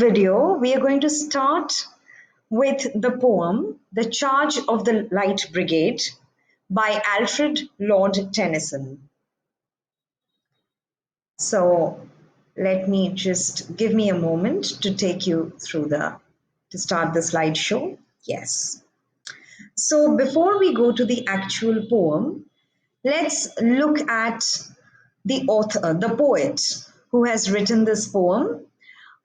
Video, we are going to start with the poem The Charge of the Light Brigade by Alfred Lord Tennyson. So let me just give me a moment to take you through to start the slideshow. Yes. So before we go to the actual poem, let's look at the author, the poet who has written this poem.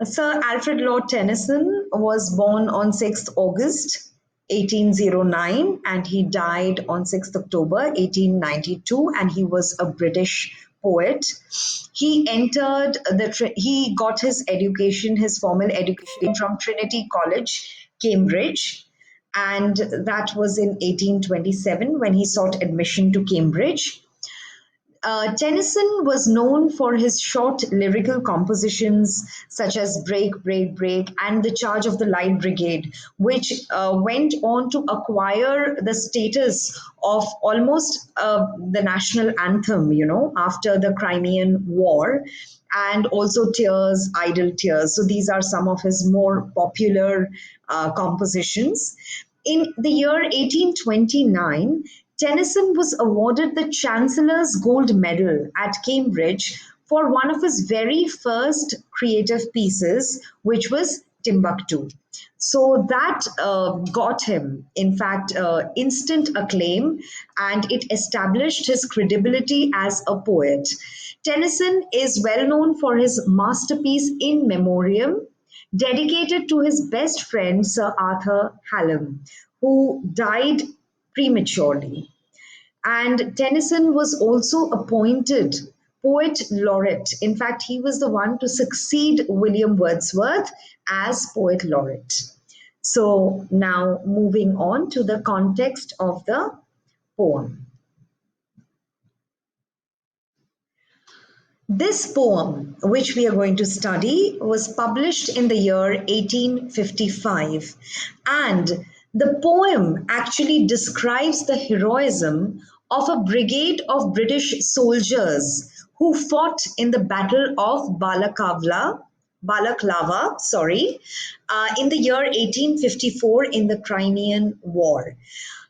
Sir Alfred Lord Tennyson was born on 6th August 1809 and he died on 6th October 1892, and he was a British poet. He got his formal education from Trinity College, Cambridge, and that was in 1827 when he sought admission to Cambridge. Tennyson was known for his short lyrical compositions such as Break, Break, Break and The Charge of the Light Brigade, which went on to acquire the status of almost the national anthem, after the Crimean War, and also Tears, Idle Tears. So these are some of his more popular compositions. In the year 1829, Tennyson was awarded the Chancellor's Gold Medal at Cambridge for one of his very first creative pieces, which was Timbuktu. So that got him, in fact, instant acclaim, and it established his credibility as a poet. Tennyson is well known for his masterpiece In Memoriam, dedicated to his best friend Sir Arthur Hallam, who died prematurely. And Tennyson was also appointed poet laureate. In fact, he was the one to succeed William Wordsworth as poet laureate. So now moving on to the context of the poem. This poem, which we are going to study, was published in the year 1855, and the poem actually describes the heroism of a brigade of British soldiers who fought in the Battle of Balaklava, in the year 1854 in the Crimean War.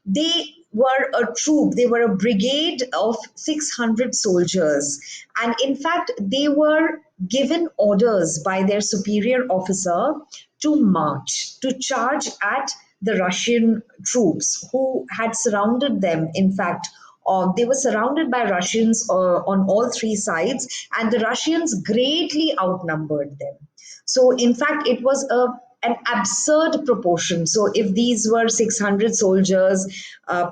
They were a brigade of 600 soldiers, and in fact they were given orders by their superior officer to march, to charge at the Russian troops who had surrounded them. In fact, they were surrounded by Russians on all three sides, and the Russians greatly outnumbered them. So, in fact, it was an absurd proportion. So, if these were 600 soldiers,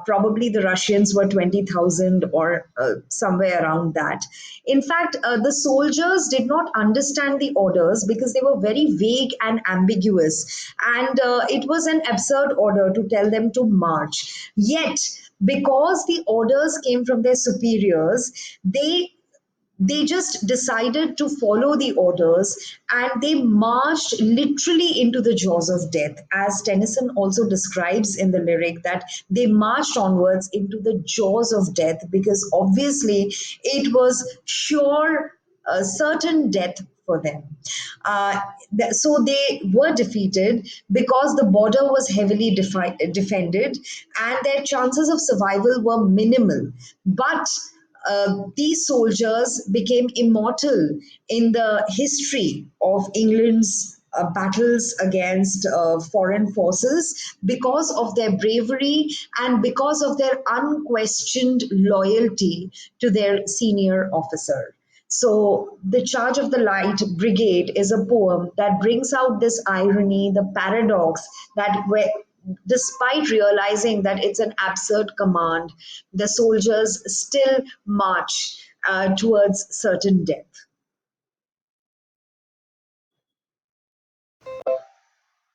probably the Russians were 20,000 or somewhere around that. In fact, the soldiers did not understand the orders because they were very vague and ambiguous. And it was an absurd order to tell them to march. Yet, because the orders came from their superiors, they just decided to follow the orders, and they marched literally into the jaws of death, as Tennyson also describes in the lyric that they marched onwards into the jaws of death, because obviously it was sure certain death for them. So they were defeated because the border was heavily defended and their chances of survival were minimal. But these soldiers became immortal in the history of England's battles against foreign forces because of their bravery and because of their unquestioned loyalty to their senior officer. So, The Charge of the Light Brigade is a poem that brings out this irony, the paradox that despite realizing that it's an absurd command, the soldiers still march towards certain death.